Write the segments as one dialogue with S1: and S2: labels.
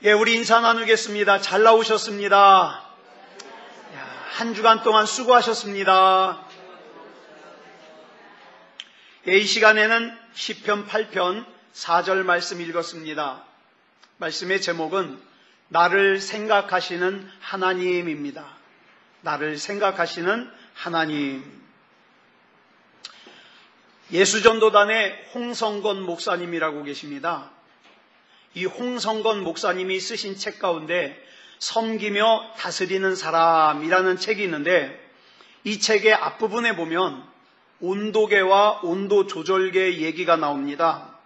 S1: 예, 우리 인사 나누겠습니다. 잘 나오셨습니다. 한 주간 동안 수고하셨습니다. 예, 이 시간에는 시편 8편 4절 말씀 읽었습니다. 말씀의 제목은 나를 생각하시는 하나님입니다. 나를 생각하시는 하나님. 예수전도단의 홍성건 목사님이라고 계십니다. 이 홍성건 목사님이 쓰신 책 가운데 섬기며 다스리는 사람이라는 책이 있는데, 이 책의 앞부분에 보면 온도계와 온도조절계 얘기가 나옵니다.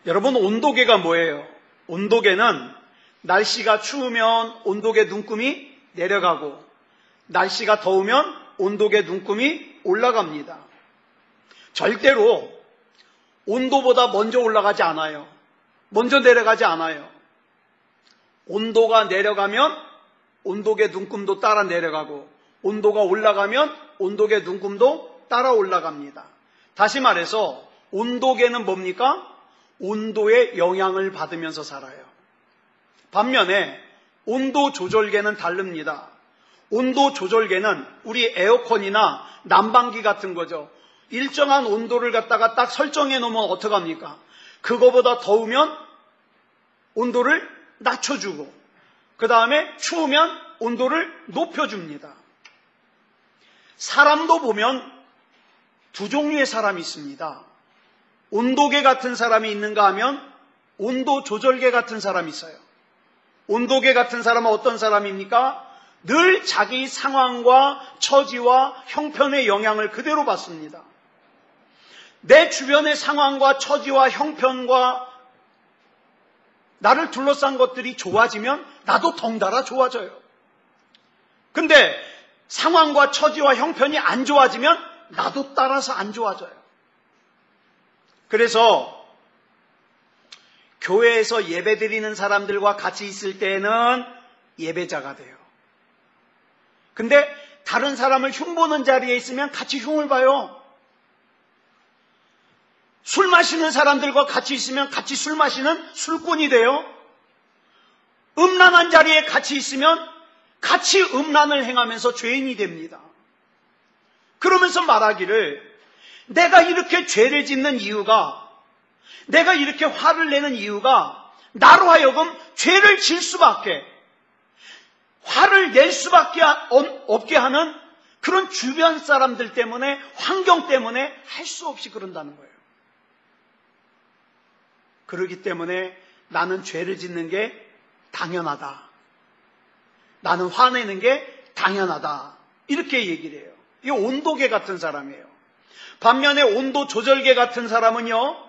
S1: 여러분, 온도계가 뭐예요? 온도계는 날씨가 추우면 온도계 눈금이 내려가고, 날씨가 더우면 온도계 눈금이 올라갑니다. 절대로 온도보다 먼저 올라가지 않아요. 먼저 내려가지 않아요. 온도가 내려가면 온도계 눈금도 따라 내려가고, 온도가 올라가면 온도계 눈금도 따라 올라갑니다. 다시 말해서 온도계는 뭡니까? 온도의 영향을 받으면서 살아요. 반면에 온도 조절계는 다릅니다. 온도 조절계는 우리 에어컨이나 난방기 같은 거죠. 일정한 온도를 갖다가 딱 설정해 놓으면 어떡합니까? 그거보다 더우면 온도를 낮춰주고, 그 다음에 추우면 온도를 높여줍니다. 사람도 보면 두 종류의 사람이 있습니다. 온도계 같은 사람이 있는가 하면 온도 조절계 같은 사람이 있어요. 온도계 같은 사람은 어떤 사람입니까? 늘 자기 상황과 처지와 형편의 영향을 그대로 받습니다. 내 주변의 상황과 처지와 형편과 나를 둘러싼 것들이 좋아지면 나도 덩달아 좋아져요. 근데 상황과 처지와 형편이 안 좋아지면 나도 따라서 안 좋아져요. 그래서 교회에서 예배드리는 사람들과 같이 있을 때는 예배자가 돼요. 근데 다른 사람을 흉보는 자리에 있으면 같이 흉을 봐요. 술 마시는 사람들과 같이 있으면 같이 술 마시는 술꾼이 돼요. 음란한 자리에 같이 있으면 같이 음란을 행하면서 죄인이 됩니다. 그러면서 말하기를, 내가 이렇게 죄를 짓는 이유가, 내가 이렇게 화를 내는 이유가 나로 하여금 죄를 질 수밖에, 화를 낼 수밖에 없게 하는 그런 주변 사람들 때문에, 환경 때문에 할 수 없이 그런다는 거예요. 그렇기 때문에 나는 죄를 짓는 게 당연하다. 나는 화내는 게 당연하다. 이렇게 얘기를 해요. 이 온도계 같은 사람이에요. 반면에 온도 조절계 같은 사람은요,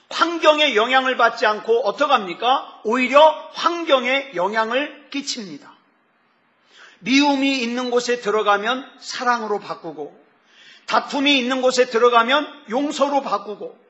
S1: 환경에 영향을 받지 않고 어떡합니까? 오히려 환경에 영향을 끼칩니다. 미움이 있는 곳에 들어가면 사랑으로 바꾸고, 다툼이 있는 곳에 들어가면 용서로 바꾸고,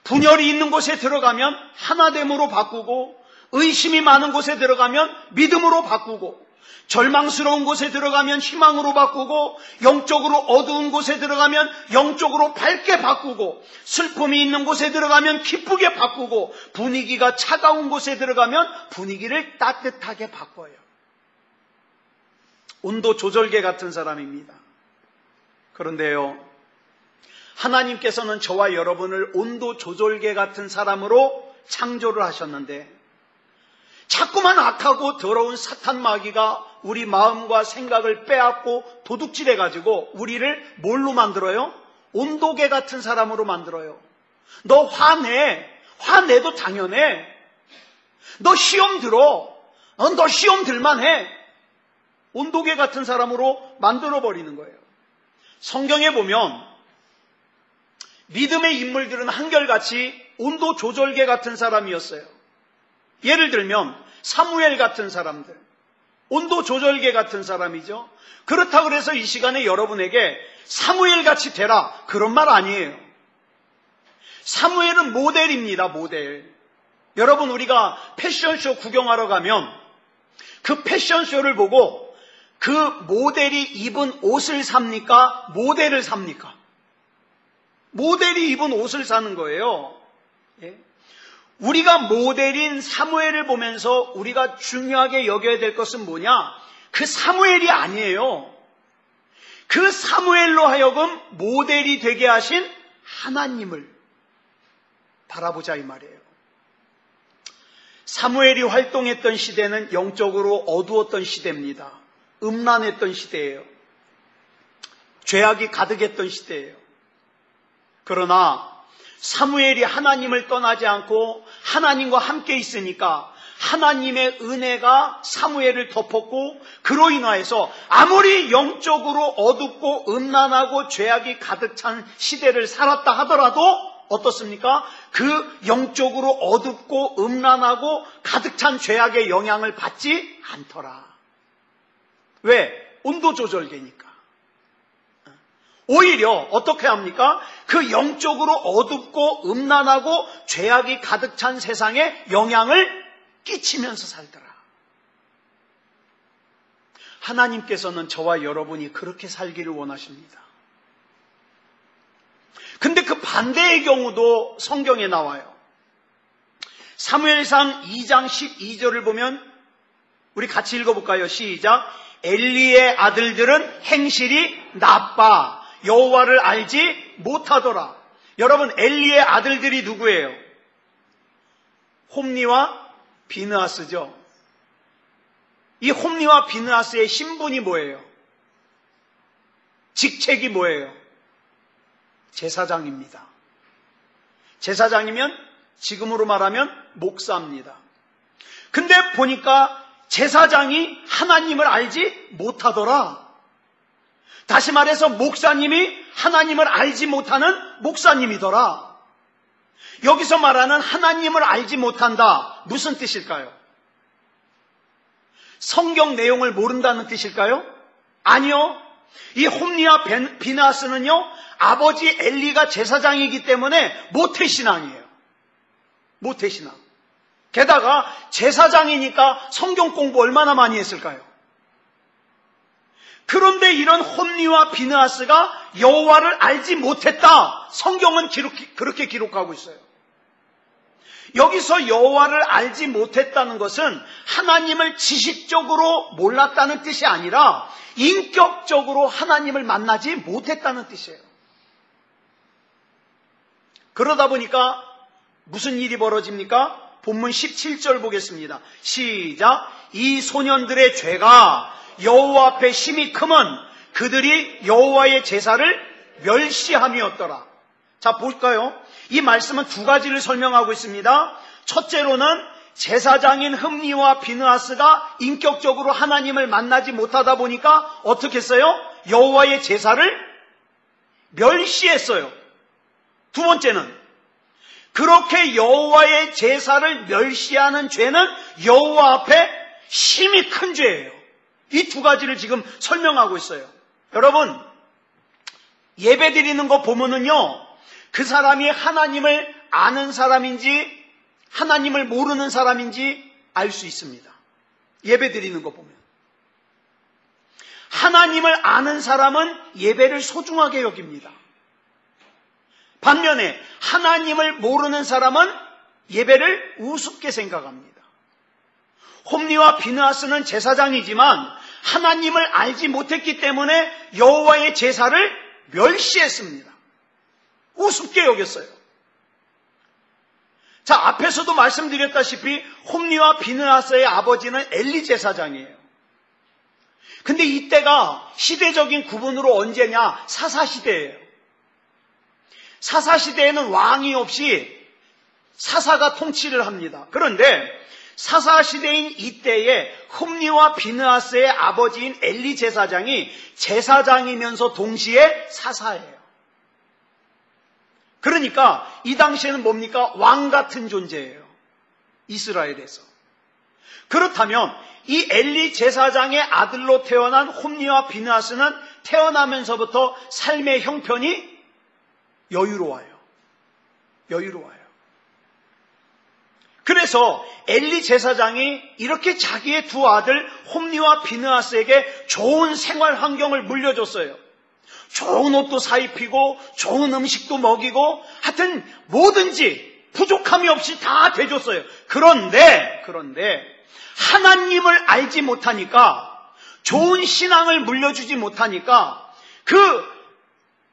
S1: 분열이 있는 곳에 들어가면 하나됨으로 바꾸고, 의심이 많은 곳에 들어가면 믿음으로 바꾸고, 절망스러운 곳에 들어가면 희망으로 바꾸고, 영적으로 어두운 곳에 들어가면 영적으로 밝게 바꾸고, 슬픔이 있는 곳에 들어가면 기쁘게 바꾸고, 분위기가 차가운 곳에 들어가면 분위기를 따뜻하게 바꿔요. 온도 조절계 같은 사람입니다. 그런데요, 하나님께서는 저와 여러분을 온도 조절계 같은 사람으로 창조를 하셨는데, 자꾸만 악하고 더러운 사탄 마귀가 우리 마음과 생각을 빼앗고 도둑질해가지고 우리를 뭘로 만들어요? 온도계 같은 사람으로 만들어요. 너 화내. 화내도 당연해. 너 시험 들어. 너 시험 들만해. 온도계 같은 사람으로 만들어버리는 거예요. 성경에 보면 믿음의 인물들은 한결같이 온도 조절계 같은 사람이었어요. 예를 들면 사무엘 같은 사람들, 온도 조절계 같은 사람이죠. 그렇다고 해서 이 시간에 여러분에게 사무엘같이 되라, 그런 말 아니에요. 사무엘은 모델입니다. 모델. 여러분, 우리가 패션쇼 구경하러 가면 그 패션쇼를 보고 그 모델이 입은 옷을 삽니까? 모델을 삽니까? 모델이 입은 옷을 사는 거예요. 예? 우리가 모델인 사무엘을 보면서 우리가 중요하게 여겨야 될 것은 뭐냐? 그 사무엘이 아니에요. 그 사무엘로 하여금 모델이 되게 하신 하나님을 바라보자 이 말이에요. 사무엘이 활동했던 시대는 영적으로 어두웠던 시대입니다. 음란했던 시대예요. 죄악이 가득했던 시대예요. 그러나 사무엘이 하나님을 떠나지 않고 하나님과 함께 있으니까 하나님의 은혜가 사무엘을 덮었고, 그로 인하여서 아무리 영적으로 어둡고 음란하고 죄악이 가득 찬 시대를 살았다 하더라도 어떻습니까? 그 영적으로 어둡고 음란하고 가득 찬 죄악의 영향을 받지 않더라. 왜? 온도 조절계니까. 오히려 어떻게 합니까? 그 영적으로 어둡고 음란하고 죄악이 가득 찬 세상에 영향을 끼치면서 살더라. 하나님께서는 저와 여러분이 그렇게 살기를 원하십니다. 근데 그 반대의 경우도 성경에 나와요. 사무엘상 2장 12절을 보면 우리 같이 읽어볼까요? 시작. 엘리의 아들들은 행실이 나빠 여호와를 알지 못하더라. 여러분, 엘리의 아들들이 누구예요? 홈리와 비느하스죠. 이 홈리와 비느하스의 신분이 뭐예요? 직책이 뭐예요? 제사장입니다. 제사장이면 지금으로 말하면 목사입니다. 근데 보니까 제사장이 하나님을 알지 못하더라. 다시 말해서 목사님이 하나님을 알지 못하는 목사님이더라. 여기서 말하는 하나님을 알지 못한다, 무슨 뜻일까요? 성경 내용을 모른다는 뜻일까요? 아니요. 이 홈리와 비느하스는요, 아버지 엘리가 제사장이기 때문에 모태신앙이에요. 모태신앙. 게다가 제사장이니까 성경 공부 얼마나 많이 했을까요? 그런데 이런 홈리와 비느하스가 여호와를 알지 못했다. 성경은 그렇게 기록하고 있어요. 여기서 여호와를 알지 못했다는 것은 하나님을 지식적으로 몰랐다는 뜻이 아니라 인격적으로 하나님을 만나지 못했다는 뜻이에요. 그러다 보니까 무슨 일이 벌어집니까? 본문 17절 보겠습니다. 시작. 이 소년들의 죄가 여호와 앞에 심히 크면 그들이 여호와의 제사를 멸시함이었더라. 자, 볼까요? 이 말씀은 두 가지를 설명하고 있습니다. 첫째로는 제사장인 흠리와 비느하스가 인격적으로 하나님을 만나지 못하다 보니까 어떻게 했어요? 여호와의 제사를 멸시했어요. 두 번째는 그렇게 여호와의 제사를 멸시하는 죄는 여호와 앞에 심히 큰 죄예요. 이 두 가지를 지금 설명하고 있어요. 여러분, 예배 드리는 거 보면은요, 그 사람이 하나님을 아는 사람인지 하나님을 모르는 사람인지 알 수 있습니다. 예배 드리는 거 보면. 하나님을 아는 사람은 예배를 소중하게 여깁니다. 반면에 하나님을 모르는 사람은 예배를 우습게 생각합니다. 홈리와 비느하스는 제사장이지만 하나님을 알지 못했기 때문에 여호와의 제사를 멸시했습니다. 우습게 여겼어요. 자, 앞에서도 말씀드렸다시피 홈리와 비느하스의 아버지는 엘리 제사장이에요. 근데 이때가 시대적인 구분으로 언제냐? 사사시대예요. 사사시대에는 왕이 없이 사사가 통치를 합니다. 그런데 사사시대인 이때에 흠리와 비느하스의 아버지인 엘리 제사장이 제사장이면서 동시에 사사예요. 그러니까 이 당시에는 뭡니까? 왕 같은 존재예요. 이스라엘에서. 그렇다면 이 엘리 제사장의 아들로 태어난 홈리와 비느하스는 태어나면서부터 삶의 형편이 여유로워요. 여유로워요. 그래서 엘리 제사장이 이렇게 자기의 두 아들 홈리와 비느하스에게 좋은 생활 환경을 물려줬어요. 좋은 옷도 사입히고 좋은 음식도 먹이고 하여튼 뭐든지 부족함이 없이 다 대줬어요. 그런데 하나님을 알지 못하니까, 좋은 신앙을 물려주지 못하니까, 그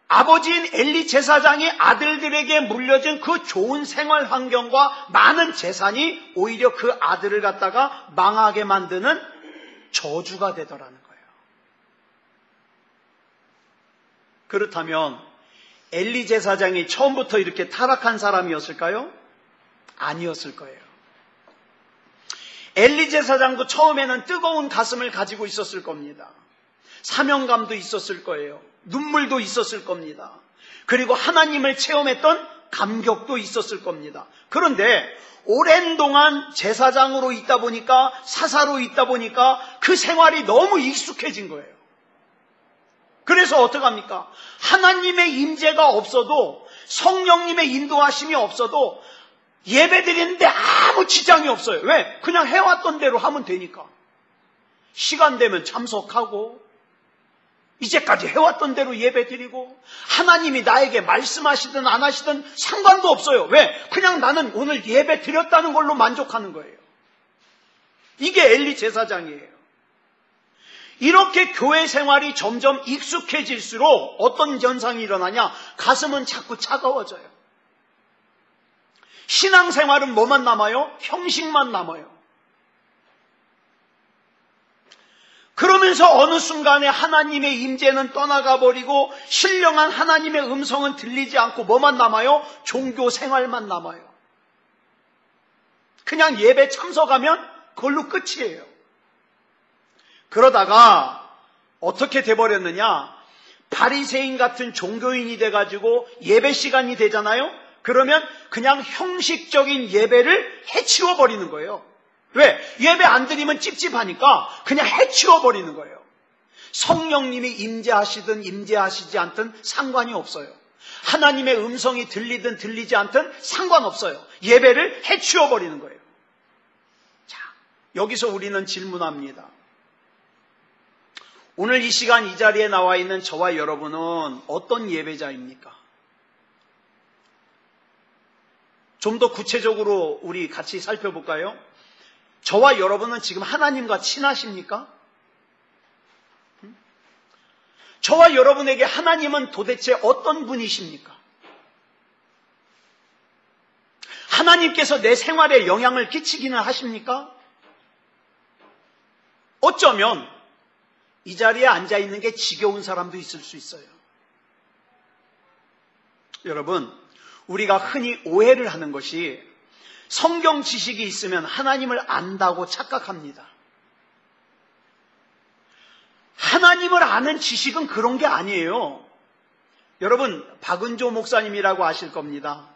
S1: 아버지인 엘리 제사장이 아들들에게 물려준 그 좋은 생활 환경과 많은 재산이 오히려 그 아들을 갖다가 망하게 만드는 저주가 되더라는 거예요. 그렇다면 엘리 제사장이 처음부터 이렇게 타락한 사람이었을까요? 아니었을 거예요. 엘리 제사장도 처음에는 뜨거운 가슴을 가지고 있었을 겁니다. 사명감도 있었을 거예요. 눈물도 있었을 겁니다. 그리고 하나님을 체험했던 감격도 있었을 겁니다. 그런데 오랜 동안 제사장으로 있다 보니까, 사사로 있다 보니까 그 생활이 너무 익숙해진 거예요. 그래서 어떡합니까? 하나님의 임재가 없어도, 성령님의 인도하심이 없어도 예배 드리는데 아무 지장이 없어요. 왜? 그냥 해왔던 대로 하면 되니까. 시간 되면 참석하고, 이제까지 해왔던 대로 예배 드리고, 하나님이 나에게 말씀하시든 안 하시든 상관도 없어요. 왜? 그냥 나는 오늘 예배 드렸다는 걸로 만족하는 거예요. 이게 엘리 제사장이에요. 이렇게 교회 생활이 점점 익숙해질수록 어떤 현상이 일어나냐? 가슴은 자꾸 차가워져요. 신앙생활은 뭐만 남아요? 형식만 남아요. 그러면서 어느 순간에 하나님의 임재는 떠나가 버리고 신령한 하나님의 음성은 들리지 않고 뭐만 남아요? 종교 생활만 남아요. 그냥 예배 참석하면 그걸로 끝이에요. 그러다가 어떻게 돼버렸느냐? 바리새인 같은 종교인이 돼가지고 예배 시간이 되잖아요? 그러면 그냥 형식적인 예배를 해치워버리는 거예요. 왜? 예배 안 드리면 찝찝하니까 그냥 해치워버리는 거예요. 성령님이 임재하시든 임재하시지 않든 상관이 없어요. 하나님의 음성이 들리든 들리지 않든 상관없어요. 예배를 해치워버리는 거예요. 자, 여기서 우리는 질문합니다. 오늘 이 시간 이 자리에 나와 있는 저와 여러분은 어떤 예배자입니까? 좀 더 구체적으로 우리 같이 살펴볼까요? 저와 여러분은 지금 하나님과 친하십니까? 저와 여러분에게 하나님은 도대체 어떤 분이십니까? 하나님께서 내 생활에 영향을 끼치기는 하십니까? 어쩌면 이 자리에 앉아있는 게 지겨운 사람도 있을 수 있어요. 여러분, 우리가 흔히 오해를 하는 것이 성경 지식이 있으면 하나님을 안다고 착각합니다. 하나님을 아는 지식은 그런 게 아니에요. 여러분, 박은조 목사님이라고 아실 겁니다.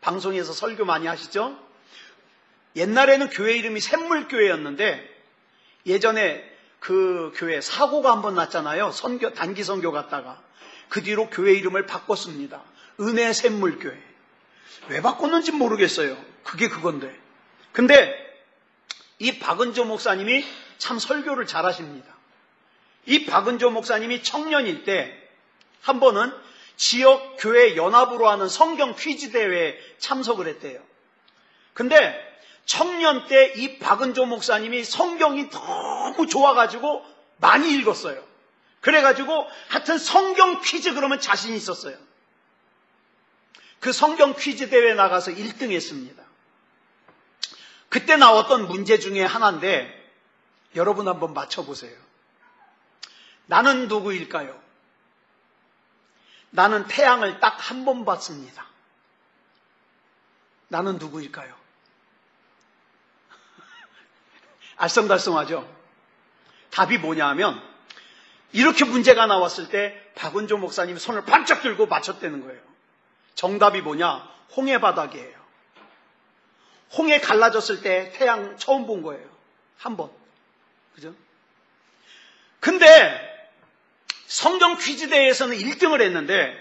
S1: 방송에서 설교 많이 하시죠? 옛날에는 교회 이름이 샘물교회였는데 예전에 그 교회 사고가 한번 났잖아요. 단기 선교 갔다가. 그 뒤로 교회 이름을 바꿨습니다. 은혜 샘물교회. 왜 바꿨는지 모르겠어요. 그게 그건데. 근데 이 박은조 목사님이 참 설교를 잘하십니다. 이 박은조 목사님이 청년일 때 한 번은 지역 교회 연합으로 하는 성경 퀴즈 대회에 참석을 했대요. 근데 청년 때 이 박은조 목사님이 성경이 너무 좋아가지고 많이 읽었어요. 그래가지고 하여튼 성경 퀴즈 그러면 자신 있었어요. 그 성경 퀴즈 대회에 나가서 1등 했습니다. 그때 나왔던 문제 중에 하나인데 여러분 한번 맞춰보세요. 나는 누구일까요? 나는 태양을 딱 한 번 봤습니다. 나는 누구일까요? 알쏭달쏭하죠? 답이 뭐냐 하면 이렇게 문제가 나왔을 때 박은조 목사님이 손을 반짝 들고 맞췄다는 거예요. 정답이 뭐냐? 홍해 바닥이에요. 홍해 갈라졌을 때 태양 처음 본 거예요. 한 번. 그죠? 근데 성경 퀴즈 대회에서는 1등을 했는데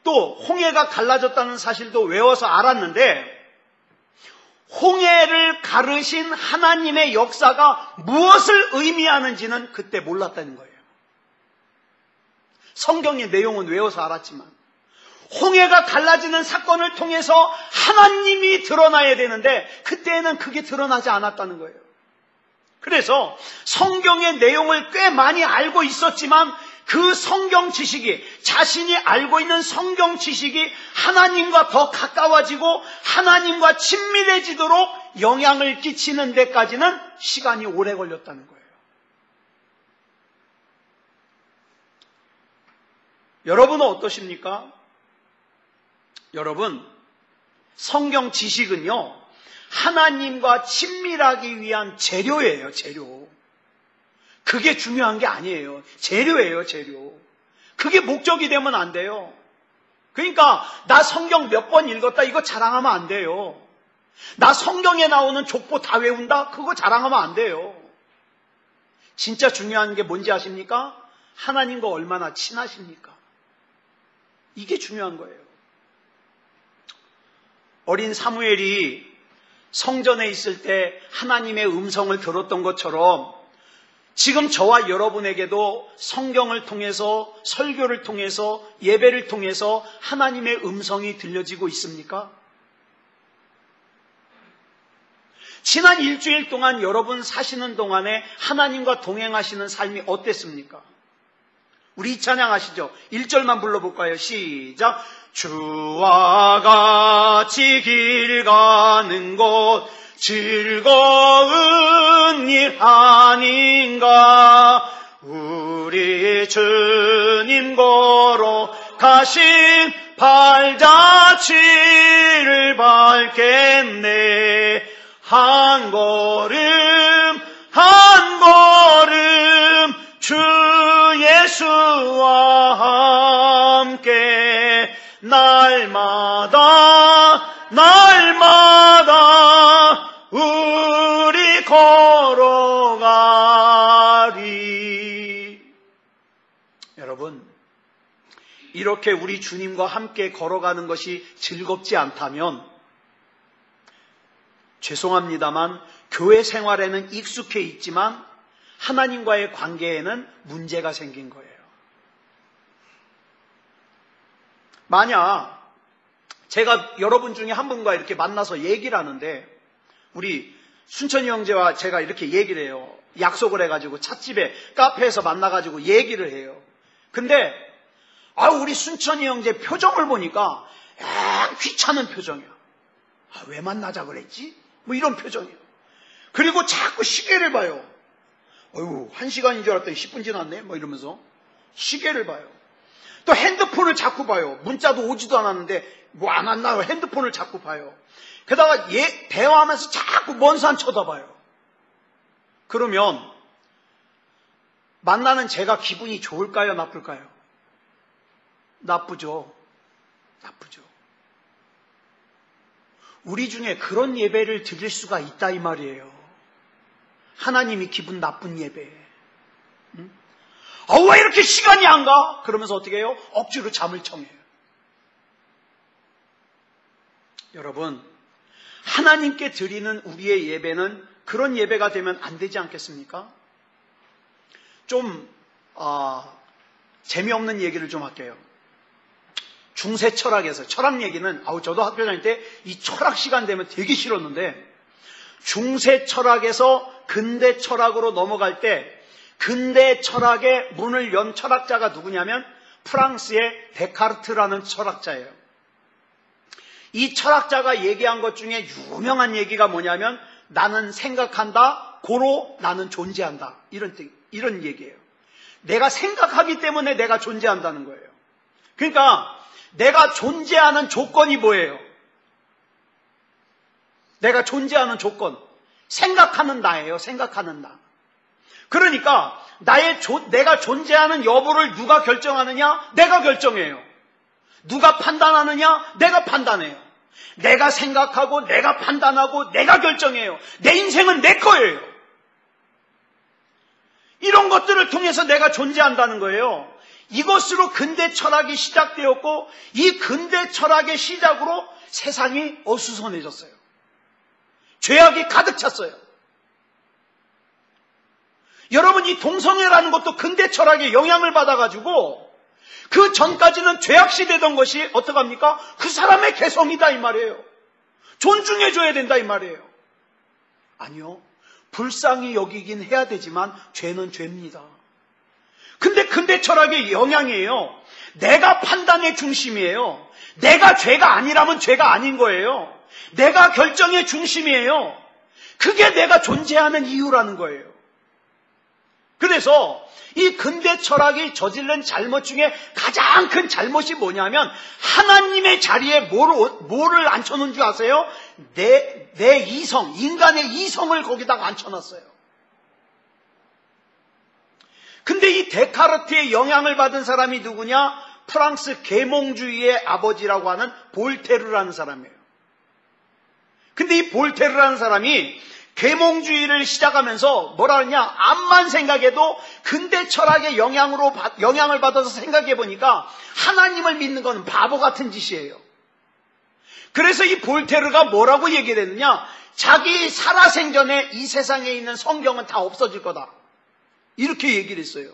S1: 또 홍해가 갈라졌다는 사실도 외워서 알았는데 홍해를 가르신 하나님의 역사가 무엇을 의미하는지는 그때 몰랐다는 거예요. 성경의 내용은 외워서 알았지만 홍해가 갈라지는 사건을 통해서 하나님이 드러나야 되는데 그때는 그게 드러나지 않았다는 거예요. 그래서 성경의 내용을 꽤 많이 알고 있었지만 그 성경 지식이, 자신이 알고 있는 성경 지식이 하나님과 더 가까워지고 하나님과 친밀해지도록 영향을 끼치는 데까지는 시간이 오래 걸렸다는 거예요. 여러분은 어떠십니까? 여러분, 성경 지식은요, 하나님과 친밀하기 위한 재료예요, 재료. 그게 중요한 게 아니에요. 재료예요, 재료. 그게 목적이 되면 안 돼요. 그러니까 나 성경 몇 번 읽었다 이거 자랑하면 안 돼요. 나 성경에 나오는 족보 다 외운다? 그거 자랑하면 안 돼요. 진짜 중요한 게 뭔지 아십니까? 하나님과 얼마나 친하십니까? 이게 중요한 거예요. 어린 사무엘이 성전에 있을 때 하나님의 음성을 들었던 것처럼 지금 저와 여러분에게도 성경을 통해서, 설교를 통해서, 예배를 통해서 하나님의 음성이 들려지고 있습니까? 지난 일주일 동안 여러분 사시는 동안에 하나님과 동행하시는 삶이 어땠습니까? 우리 이 찬양 아시죠? 1절만 불러볼까요? 시작! 주와 같이 길 가는 곳 즐거운 일 아닌가. 우리 주님 걸어가신 발자취를 밟겠네. 한 걸음 한 걸음 주 예수와 함께 날마다 우리 걸어가리. 여러분, 이렇게 우리 주님과 함께 걸어가는 것이 즐겁지 않다면 죄송합니다만 교회 생활에는 익숙해 있지만 하나님과의 관계에는 문제가 생긴 거예요. 만약 제가 여러분 중에 한 분과 이렇게 만나서 얘기를 하는데 우리 순천이 형제와 제가 이렇게 얘기를 해요. 약속을 해가지고 찻집에 카페에서 만나가지고 얘기를 해요. 근데 우리 순천이 형제 표정을 보니까 귀찮은 표정이야. 왜 만나자 그랬지? 뭐 이런 표정이에요. 그리고 자꾸 시계를 봐요. 1시간인 줄 알았더니 10분 지났네? 뭐 이러면서 시계를 봐요. 또 핸드폰을 자꾸 봐요. 문자도 오지도 않았는데 뭐 안 왔나요? 핸드폰을 자꾸 봐요. 게다가 대화하면서 자꾸 먼 산 쳐다봐요. 그러면 만나는 제가 기분이 좋을까요? 나쁠까요? 나쁘죠. 나쁘죠. 우리 중에 그런 예배를 드릴 수가 있다 이 말이에요. 하나님이 기분 나쁜 예배. 왜 이렇게 시간이 안 가? 그러면서 어떻게 해요? 억지로 잠을 청해요. 여러분, 하나님께 드리는 우리의 예배는 그런 예배가 되면 안 되지 않겠습니까? 좀 재미없는 얘기를 좀 할게요. 중세 철학에서, 철학 얘기는 저도 학교 다닐 때 이 철학 시간 되면 되게 싫었는데 중세 철학에서 근대 철학으로 넘어갈 때 근대 철학의 문을 연 철학자가 누구냐면 프랑스의 데카르트라는 철학자예요. 이 철학자가 얘기한 것 중에 유명한 얘기가 뭐냐면 나는 생각한다, 고로 나는 존재한다. 이런 얘기예요. 내가 생각하기 때문에 내가 존재한다는 거예요. 그러니까 내가 존재하는 조건이 뭐예요? 내가 존재하는 조건. 생각하는 나예요. 생각하는 나. 그러니까 내가 존재하는 여부를 누가 결정하느냐? 내가 결정해요. 누가 판단하느냐? 내가 판단해요. 내가 생각하고 내가 판단하고 내가 결정해요. 내 인생은 내 거예요. 이런 것들을 통해서 내가 존재한다는 거예요. 이것으로 근대 철학이 시작되었고 이 근대 철학의 시작으로 세상이 어수선해졌어요. 죄악이 가득 찼어요. 여러분, 이 동성애라는 것도 근대 철학의 영향을 받아가지고 그 전까지는 죄악시되던 것이 어떡합니까? 그 사람의 개성이다 이 말이에요. 존중해줘야 된다 이 말이에요. 아니요. 불쌍히 여기긴 해야 되지만 죄는 죄입니다. 근데 근대 철학의 영향이에요. 내가 판단의 중심이에요. 내가 죄가 아니라면 죄가 아닌 거예요. 내가 결정의 중심이에요. 그게 내가 존재하는 이유라는 거예요. 그래서 이 근대 철학이 저지른 잘못 중에 가장 큰 잘못이 뭐냐면 하나님의 자리에 뭐를 앉혀놓은 줄 아세요? 내 이성, 인간의 이성을 거기다가 앉혀놨어요. 근데 이 데카르트의 영향을 받은 사람이 누구냐? 프랑스 계몽주의의 아버지라고 하는 볼테르라는 사람이에요. 근데 이 볼테르라는 사람이 계몽주의를 시작하면서 뭐라 그러냐? 암만 생각해도 근대 철학의 영향을 받아서 생각해 보니까 하나님을 믿는 건 바보 같은 짓이에요. 그래서 이 볼테르가 뭐라고 얘기를 했느냐? 자기 살아생전에 이 세상에 있는 성경은 다 없어질 거다. 이렇게 얘기를 했어요.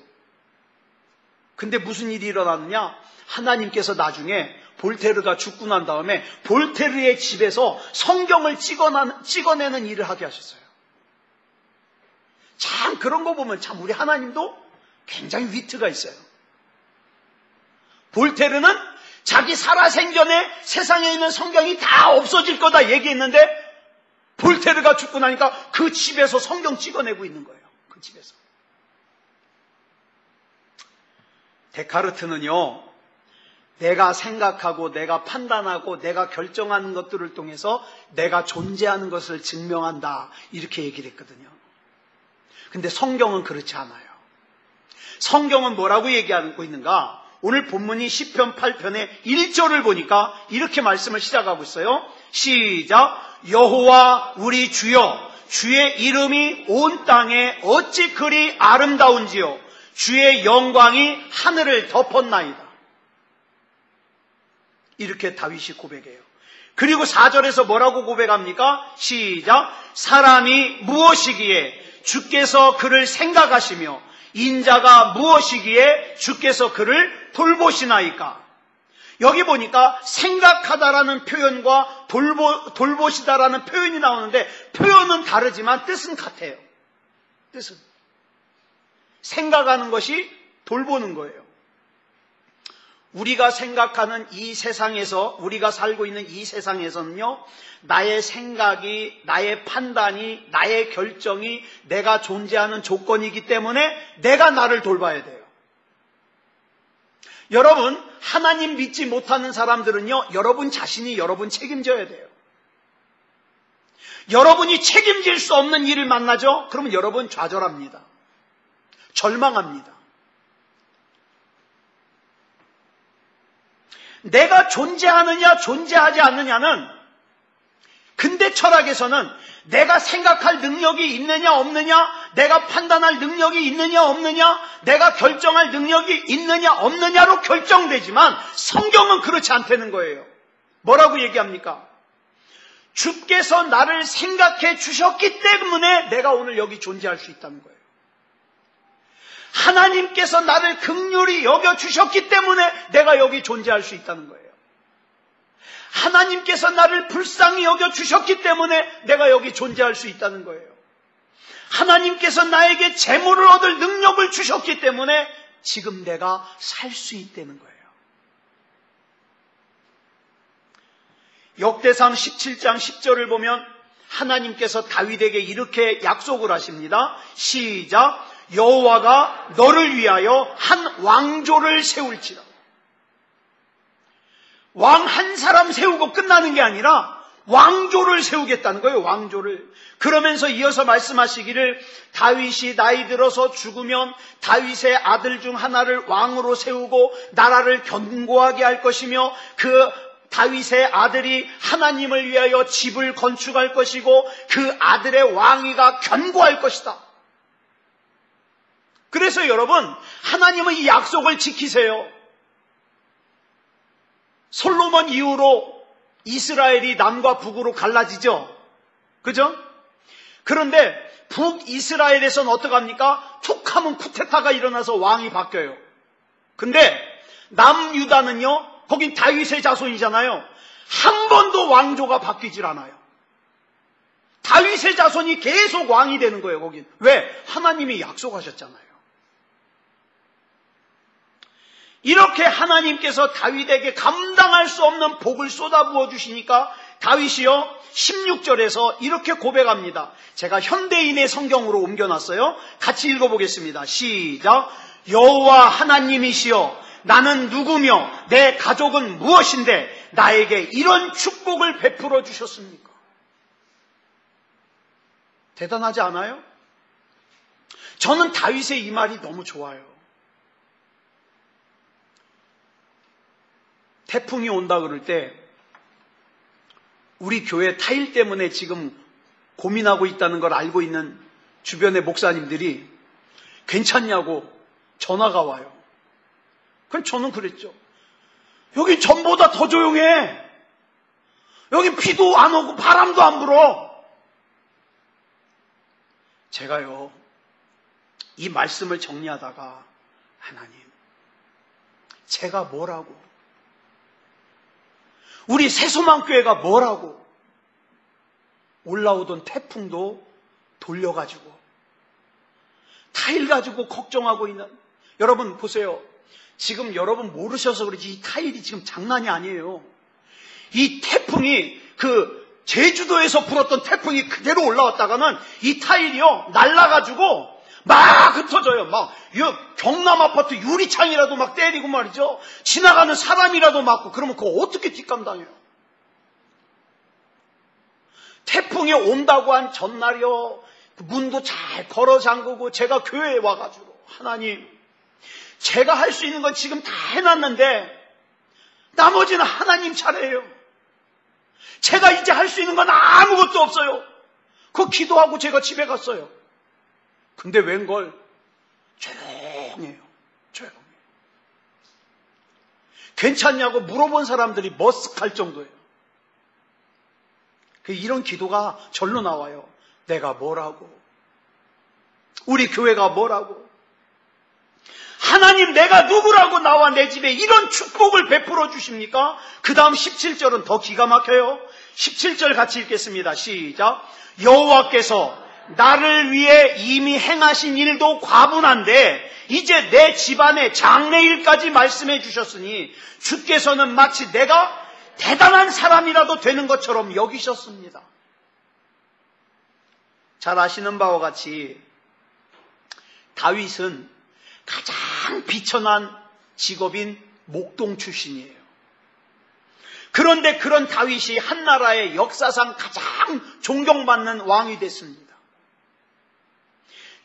S1: 근데 무슨 일이 일어났느냐? 하나님께서 나중에 볼테르가 죽고 난 다음에 볼테르의 집에서 성경을 찍어내는 일을 하게 하셨어요. 참 그런 거 보면 참 우리 하나님도 굉장히 위트가 있어요. 볼테르는 자기 살아생전에 세상에 있는 성경이 다 없어질 거다 얘기했는데 볼테르가 죽고 나니까 그 집에서 성경 찍어내고 있는 거예요. 그 집에서. 데카르트는요, 내가 생각하고 내가 판단하고 내가 결정하는 것들을 통해서 내가 존재하는 것을 증명한다 이렇게 얘기를 했거든요. 근데 성경은 그렇지 않아요. 성경은 뭐라고 얘기하고 있는가? 오늘 본문이 시편 8편의 1절을 보니까 이렇게 말씀을 시작하고 있어요. 시작. 여호와 우리 주여, 주의 이름이 온 땅에 어찌 그리 아름다운지요, 주의 영광이 하늘을 덮었나이다. 이렇게 다윗이 고백해요. 그리고 4절에서 뭐라고 고백합니까? 시작. 사람이 무엇이기에 주께서 그를 생각하시며 인자가 무엇이기에 주께서 그를 돌보시나이까. 여기 보니까 생각하다라는 표현과 돌보시다라는 표현이 나오는데 표현은 다르지만 뜻은 같아요. 뜻은 생각하는 것이 돌보는 거예요. 우리가 생각하는 이 세상에서, 우리가 살고 있는 이 세상에서는요, 나의 생각이, 나의 판단이, 나의 결정이 내가 존재하는 조건이기 때문에 내가 나를 돌봐야 돼요. 여러분, 하나님 믿지 못하는 사람들은요, 여러분 자신이 여러분 책임져야 돼요. 여러분이 책임질 수 없는 일을 만나죠? 그러면 여러분 좌절합니다. 절망합니다. 내가 존재하느냐 존재하지 않느냐는 근대 철학에서는 내가 생각할 능력이 있느냐 없느냐, 내가 판단할 능력이 있느냐 없느냐, 내가 결정할 능력이 있느냐 없느냐로 결정되지만 성경은 그렇지 않다는 거예요. 뭐라고 얘기합니까? 주께서 나를 생각해 주셨기 때문에 내가 오늘 여기 존재할 수 있다는 거예요. 하나님께서 나를 긍휼히 여겨주셨기 때문에 내가 여기 존재할 수 있다는 거예요. 하나님께서 나를 불쌍히 여겨주셨기 때문에 내가 여기 존재할 수 있다는 거예요. 하나님께서 나에게 재물을 얻을 능력을 주셨기 때문에 지금 내가 살 수 있다는 거예요. 역대상 17장 10절을 보면 하나님께서 다윗에게 이렇게 약속을 하십니다. 시작. 여호와가 너를 위하여 한 왕조를 세울지라. 왕 한 사람 세우고 끝나는 게 아니라 왕조를 세우겠다는 거예요. 왕조를. 그러면서 이어서 말씀하시기를 다윗이 나이 들어서 죽으면 다윗의 아들 중 하나를 왕으로 세우고 나라를 견고하게 할 것이며 그 다윗의 아들이 하나님을 위하여 집을 건축할 것이고 그 아들의 왕위가 견고할 것이다. 그래서 여러분, 하나님은 이 약속을 지키세요. 솔로몬 이후로 이스라엘이 남과 북으로 갈라지죠. 그죠? 그런데 북이스라엘에서는 어떡합니까? 툭 하면 쿠데타가 일어나서 왕이 바뀌어요. 근데 남유다는요, 거긴 다윗의 자손이잖아요. 한 번도 왕조가 바뀌질 않아요. 다윗의 자손이 계속 왕이 되는 거예요, 거긴. 왜? 하나님이 약속하셨잖아요. 이렇게 하나님께서 다윗에게 감당할 수 없는 복을 쏟아부어 주시니까 다윗이요 16절에서 이렇게 고백합니다. 제가 현대인의 성경으로 옮겨놨어요. 같이 읽어보겠습니다. 시작. 여호와 하나님이시여 나는 누구며 내 가족은 무엇인데 나에게 이런 축복을 베풀어 주셨습니까? 대단하지 않아요? 저는 다윗의 이 말이 너무 좋아요. 태풍이 온다 그럴 때 우리 교회 타일 때문에 지금 고민하고 있다는 걸 알고 있는 주변의 목사님들이 괜찮냐고 전화가 와요. 그럼 저는 그랬죠. 여기 전보다 더 조용해. 여기 비도 안 오고 바람도 안 불어. 제가요 이 말씀을 정리하다가 하나님 제가 뭐라고, 우리 새소망교회가 뭐라고, 올라오던 태풍도 돌려가지고 타일 가지고 걱정하고 있는 여러분 보세요. 지금 여러분 모르셔서 그러지 이 타일이 지금 장난이 아니에요. 이 태풍이 제주도에서 불었던 태풍이 그대로 올라왔다가는 이 타일이요 날라가지고 막 흩어져요. 막 경남 아파트 유리창이라도 막 때리고 말이죠. 지나가는 사람이라도 맞고 그러면 그거 어떻게 뒷감당해요? 태풍이 온다고 한 전날이요 문도 잘 걸어 잠그고 제가 교회에 와가지고 하나님 제가 할 수 있는 건 지금 다 해놨는데 나머지는 하나님 차례예요. 제가 이제 할 수 있는 건 아무것도 없어요. 그 기도하고 제가 집에 갔어요. 근데 웬걸 조용해요. 조용해요. 괜찮냐고 물어본 사람들이 머쓱할 정도예요. 이런 기도가 절로 나와요. 내가 뭐라고, 우리 교회가 뭐라고, 하나님 내가 누구라고 나와 내 집에 이런 축복을 베풀어 주십니까? 그 다음 17절은 더 기가 막혀요. 17절 같이 읽겠습니다. 시작. 여호와께서 나를 위해 이미 행하신 일도 과분한데 이제 내 집안의 장래일까지 말씀해 주셨으니 주께서는 마치 내가 대단한 사람이라도 되는 것처럼 여기셨습니다. 잘 아시는 바와 같이 다윗은 가장 비천한 직업인 목동 출신이에요. 그런데 그런 다윗이 한 나라의 역사상 가장 존경받는 왕이 됐습니다.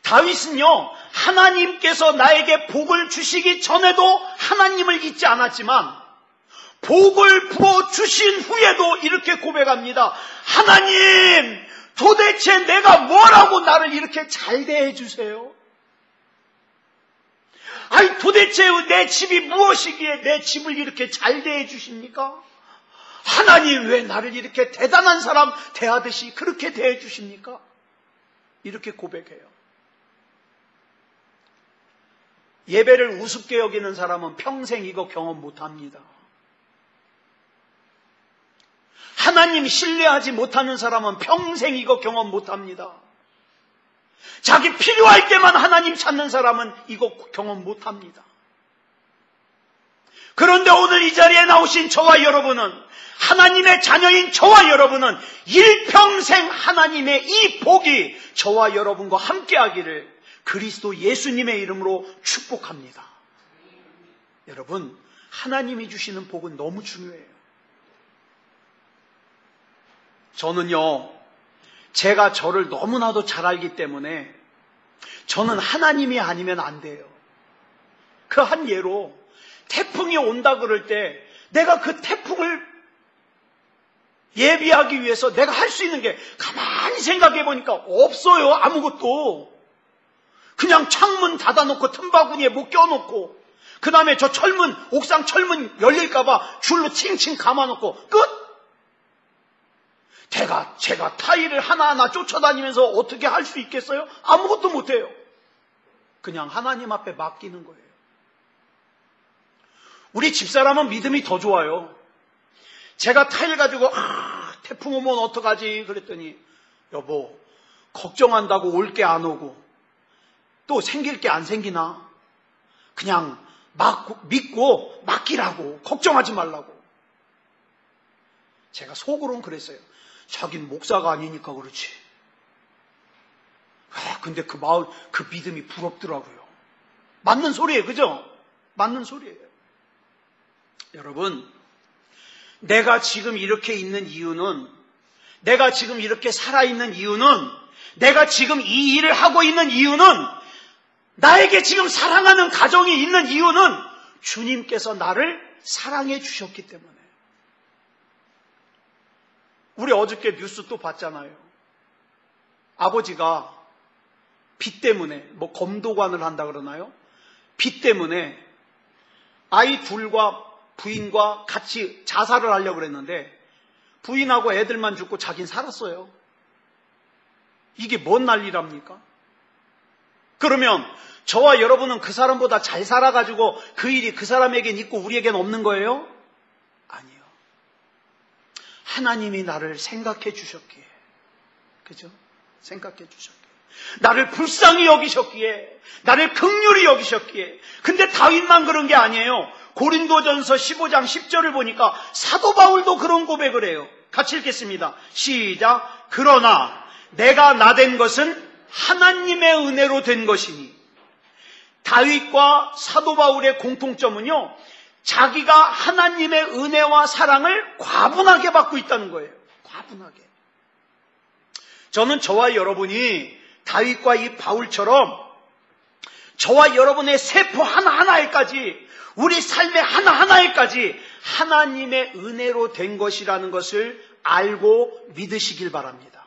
S1: 다윗은요 하나님께서 나에게 복을 주시기 전에도 하나님을 잊지 않았지만 복을 부어 주신 후에도 이렇게 고백합니다. 하나님 도대체 내가 뭐라고 나를 이렇게 잘 대해 주세요? 아니 도대체 내 집이 무엇이기에 내 집을 이렇게 잘 대해 주십니까? 하나님 왜 나를 이렇게 대단한 사람 대하듯이 그렇게 대해 주십니까? 이렇게 고백해요. 예배를 우습게 여기는 사람은 평생 이거 경험 못합니다. 하나님 신뢰하지 못하는 사람은 평생 이거 경험 못합니다. 자기 필요할 때만 하나님 찾는 사람은 이거 경험 못합니다. 그런데 오늘 이 자리에 나오신 저와 여러분은, 하나님의 자녀인 저와 여러분은 일평생 하나님의 이 복이 저와 여러분과 함께하기를 그리스도 예수님의 이름으로 축복합니다. 여러분, 하나님이 주시는 복은 너무 중요해요. 저는요, 제가 저를 너무나도 잘 알기 때문에 저는 하나님이 아니면 안 돼요. 그 한 예로 태풍이 온다 그럴 때 내가 그 태풍을 예비하기 위해서 내가 할 수 있는 게 가만히 생각해 보니까 없어요. 아무것도. 그냥 창문 닫아놓고 틈바구니에 못 껴놓고 그 다음에 저 철문, 옥상 철문 열릴까봐 줄로 칭칭 감아놓고 끝! 제가 타일을 하나하나 쫓아다니면서 어떻게 할 수 있겠어요? 아무것도 못해요. 그냥 하나님 앞에 맡기는 거예요. 우리 집사람은 믿음이 더 좋아요. 제가 타일 가지고 태풍 오면 어떡하지 그랬더니 여보 걱정한다고 올 게 안 오고 또 생길 게 안 생기나 그냥 믿고 맡기라고 걱정하지 말라고. 제가 속으로는 그랬어요. 자긴 목사가 아니니까 그렇지. 근데 그 마음, 그 믿음이 부럽더라고요. 맞는 소리예요. 그죠? 맞는 소리예요. 여러분, 내가 지금 이렇게 있는 이유는, 내가 지금 이렇게 살아있는 이유는, 내가 지금 이 일을 하고 있는 이유는, 나에게 지금 사랑하는 가정이 있는 이유는 주님께서 나를 사랑해 주셨기 때문에. 우리 어저께 뉴스 또 봤잖아요. 아버지가 빚 때문에 검도관을 한다 그러나요? 빚 때문에 아이 둘과 부인과 같이 자살을 하려고 그랬는데 부인하고 애들만 죽고 자긴 살았어요. 이게 뭔 난리랍니까? 그러면 저와 여러분은 그 사람보다 잘 살아가지고 그 일이 그 사람에겐 있고 우리에겐 없는 거예요? 아니요. 하나님이 나를 생각해 주셨기에, 그죠? 생각해 주셨기에, 나를 불쌍히 여기셨기에, 나를 긍휼히 여기셨기에. 근데 다윗만 그런 게 아니에요. 고린도전서 15장 10절을 보니까 사도 바울도 그런 고백을 해요. 같이 읽겠습니다. 시작. 그러나 내가 나된 것은 하나님의 은혜로 된 것이니. 다윗과 사도 바울의 공통점은요, 자기가 하나님의 은혜와 사랑을 과분하게 받고 있다는 거예요. 과분하게. 저는 저와 여러분이 다윗과 이 바울처럼 저와 여러분의 세포 하나하나에까지, 우리 삶의 하나하나에까지 하나님의 은혜로 된 것이라는 것을 알고 믿으시길 바랍니다.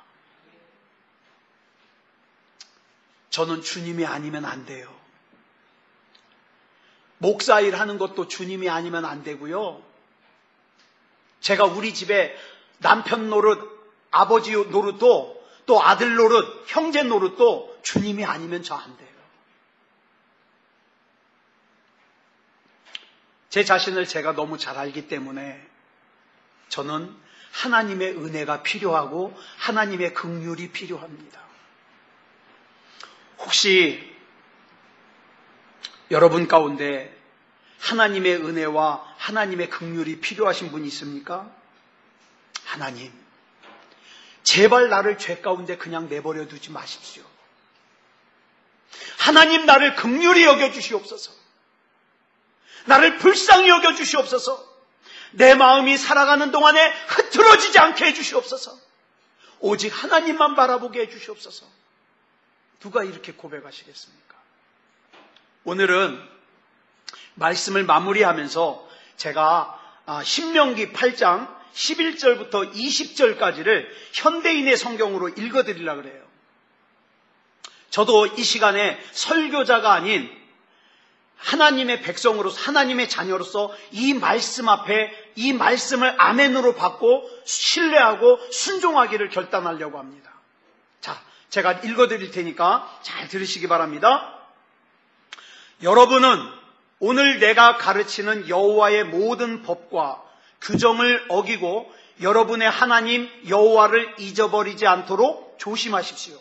S1: 저는 주님이 아니면 안 돼요. 목사일 하는 것도 주님이 아니면 안 되고요. 제가 우리 집에 남편 노릇, 아버지 노릇도, 또 아들 노릇, 형제 노릇도 주님이 아니면 저 안 돼요. 제 자신을 제가 너무 잘 알기 때문에 저는 하나님의 은혜가 필요하고 하나님의 긍휼이 필요합니다. 혹시 여러분 가운데 하나님의 은혜와 하나님의 긍휼이 필요하신 분이 있습니까? 하나님, 제발 나를 죄 가운데 그냥 내버려 두지 마십시오. 하나님, 나를 긍휼히 여겨주시옵소서. 나를 불쌍히 여겨주시옵소서. 내 마음이 살아가는 동안에 흐트러지지 않게 해주시옵소서. 오직 하나님만 바라보게 해주시옵소서. 누가 이렇게 고백하시겠습니까? 오늘은 말씀을 마무리하면서 제가 신명기 8장 11절부터 20절까지를 현대인의 성경으로 읽어드리려고 그래요. 저도 이 시간에 설교자가 아닌 하나님의 백성으로서, 하나님의 자녀로서 이 말씀 앞에 이 말씀을 아멘으로 받고 신뢰하고 순종하기를 결단하려고 합니다. 자, 제가 읽어드릴 테니까 잘 들으시기 바랍니다. 여러분은 오늘 내가 가르치는 여호와의 모든 법과 규정을 어기고 여러분의 하나님 여호와를 잊어버리지 않도록 조심하십시오.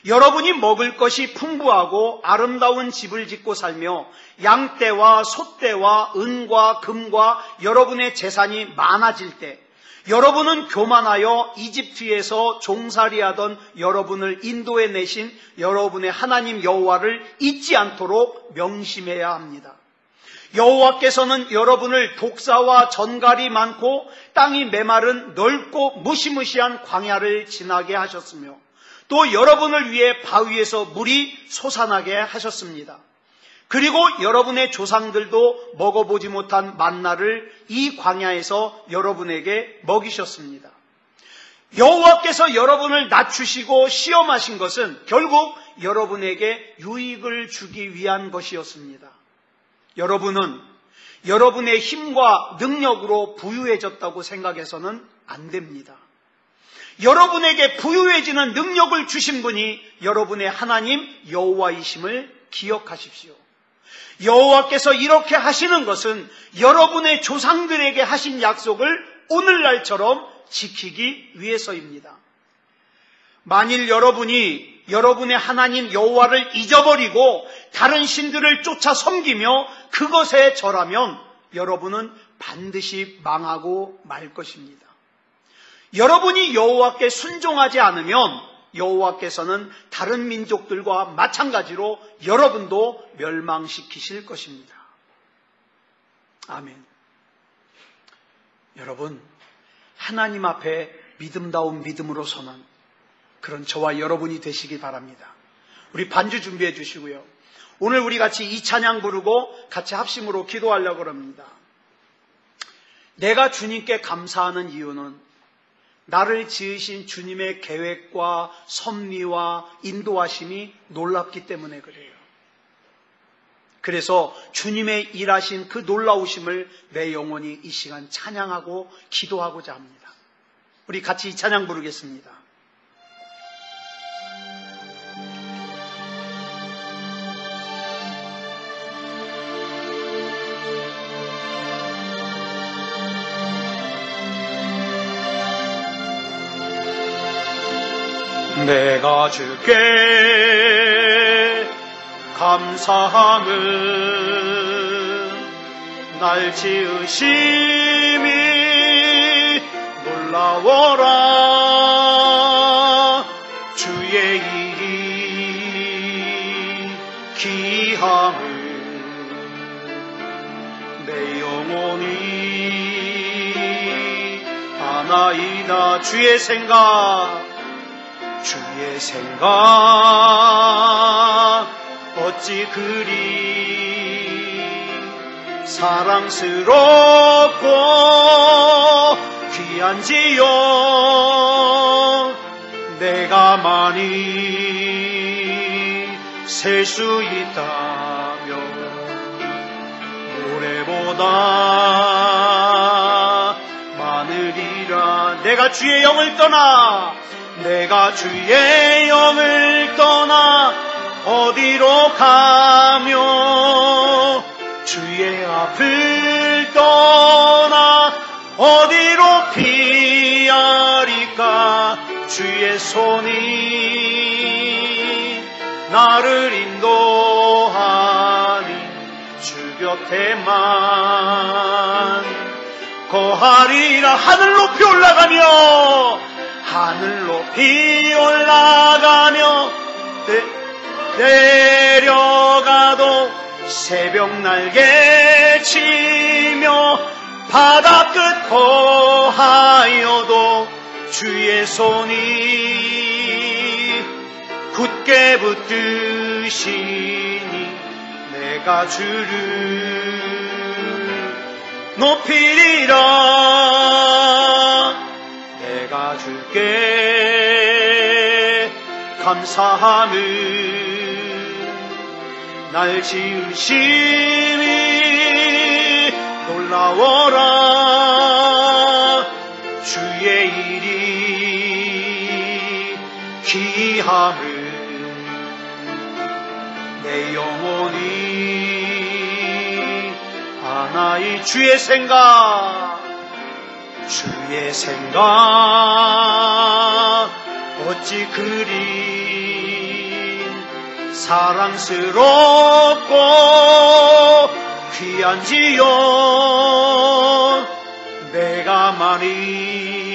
S1: 여러분이 먹을 것이 풍부하고 아름다운 집을 짓고 살며 양떼와 소떼와 은과 금과 여러분의 재산이 많아질 때, 여러분은 교만하여 이집트에서 종살이하던 여러분을 인도해 내신 여러분의 하나님 여호와를 잊지 않도록 명심해야 합니다. 여호와께서는 여러분을 독사와 전갈이 많고 땅이 메마른 넓고 무시무시한 광야를 지나게 하셨으며, 또 여러분을 위해 바위에서 물이 솟아나게 하셨습니다. 그리고 여러분의 조상들도 먹어보지 못한 만나를 이 광야에서 여러분에게 먹이셨습니다. 여호와께서 여러분을 낮추시고 시험하신 것은 결국 여러분에게 유익을 주기 위한 것이었습니다. 여러분은 여러분의 힘과 능력으로 부유해졌다고 생각해서는 안 됩니다. 여러분에게 부유해지는 능력을 주신 분이 여러분의 하나님 여호와이심을 기억하십시오. 여호와께서 이렇게 하시는 것은 여러분의 조상들에게 하신 약속을 오늘날처럼 지키기 위해서입니다. 만일 여러분이 여러분의 하나님 여호와를 잊어버리고 다른 신들을 쫓아 섬기며 그것에 절하면 여러분은 반드시 망하고 말 것입니다. 여러분이 여호와께 순종하지 않으면 여호와께서는 다른 민족들과 마찬가지로 여러분도 멸망시키실 것입니다. 아멘. 여러분, 하나님 앞에 믿음다운 믿음으로 서는 그런 저와 여러분이 되시기 바랍니다. 우리 반주 준비해 주시고요. 오늘 우리 같이 이 찬양 부르고 같이 합심으로 기도하려고 합니다. 내가 주님께 감사하는 이유는 나를 지으신 주님의 계획과 섭리와 인도하심이 놀랍기 때문에 그래요. 그래서 주님의 일하신 그 놀라우심을 내 영혼이 이 시간 찬양하고 기도하고자 합니다. 우리 같이 이 찬양 부르겠습니다. 내가 주께 감사함은 날 지으심이 놀라워라. 주의 일이 기함을 내 영혼이 아나이다. 주의 생각 어찌 그리 사랑스럽고 귀한지요. 내가 많이 셀 수 있다면 모래보다 많으리라. 내가 주의 영을 떠나 어디로 가며 주의 앞을 떠나 어디로 피하리까. 주의 손이 나를 인도하니 주 곁에만 거하리라. 하늘 높이 올라가며 내려가도 새벽 날개 치며 바다 끝 거하여도 주의 손이 굳게 붙드시니 내가 주를 높이리라. 내가 주께 감사함을 날 지으심이 놀라워라. 주의 일이 기함을 내 영혼이 하나의 주의 생각 어찌 그리 사랑스럽고 귀한지요. 내가 많이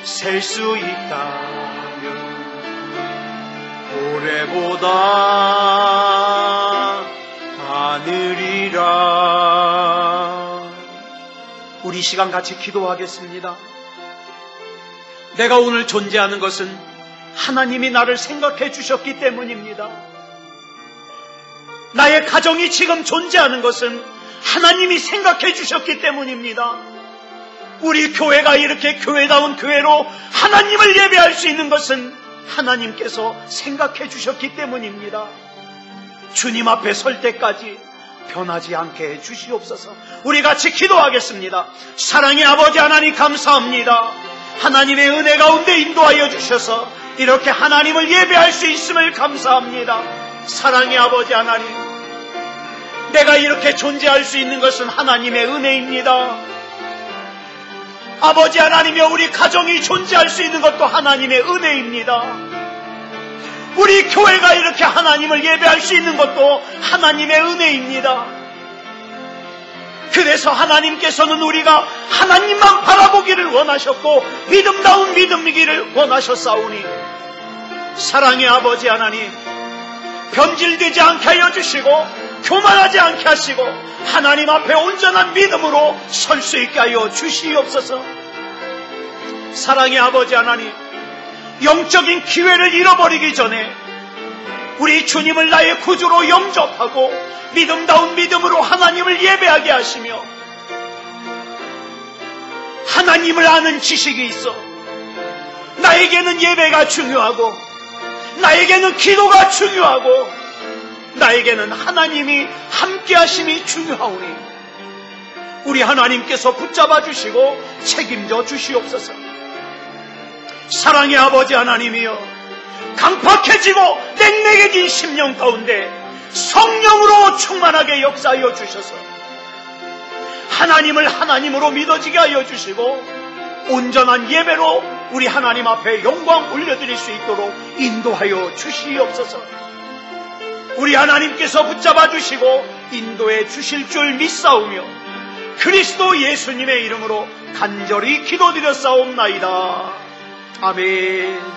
S1: 셀 수 있다면 모래보다 많으리라. 우리 시간 같이 기도하겠습니다. 내가 오늘 존재하는 것은 하나님이 나를 생각해 주셨기 때문입니다. 나의 가정이 지금 존재하는 것은 하나님이 생각해 주셨기 때문입니다. 우리 교회가 이렇게 교회다운 교회로 하나님을 예배할 수 있는 것은 하나님께서 생각해 주셨기 때문입니다. 주님 앞에 설 때까지 변하지 않게 해 주시옵소서. 우리 같이 기도하겠습니다. 사랑의 아버지 하나님 감사합니다. 하나님의 은혜 가운데 인도하여 주셔서 이렇게 하나님을 예배할 수 있음을 감사합니다. 사랑의 아버지 하나님, 내가 이렇게 존재할 수 있는 것은 하나님의 은혜입니다. 아버지 하나님이여, 우리 가정이 존재할 수 있는 것도 하나님의 은혜입니다. 우리 교회가 이렇게 하나님을 예배할 수 있는 것도 하나님의 은혜입니다. 그래서 하나님께서는 우리가 하나님만 바라보기를 원하셨고 믿음다운 믿음이기를 원하셨사오니, 사랑의 아버지 하나님, 변질되지 않게 하여 주시고 교만하지 않게 하시고 하나님 앞에 온전한 믿음으로 설 수 있게 하여 주시옵소서. 사랑의 아버지 하나님, 영적인 기회를 잃어버리기 전에 우리 주님을 나의 구주로 영접하고 믿음다운 믿음으로 하나님을 예배하게 하시며, 하나님을 아는 지식이 있어 나에게는 예배가 중요하고, 나에게는 기도가 중요하고, 나에게는 하나님이 함께 하심이 중요하오니 우리 하나님께서 붙잡아 주시고 책임져 주시옵소서. 사랑의 아버지 하나님이여, 강팍해지고 냉랭해진 심령 가운데 성령으로 충만하게 역사하여 주셔서 하나님을 하나님으로 믿어지게 하여 주시고 온전한 예배로 우리 하나님 앞에 영광 올려드릴 수 있도록 인도하여 주시옵소서. 우리 하나님께서 붙잡아 주시고 인도해 주실 줄 믿사오며 그리스도 예수님의 이름으로 간절히 기도드렸사옵나이다. 아멘.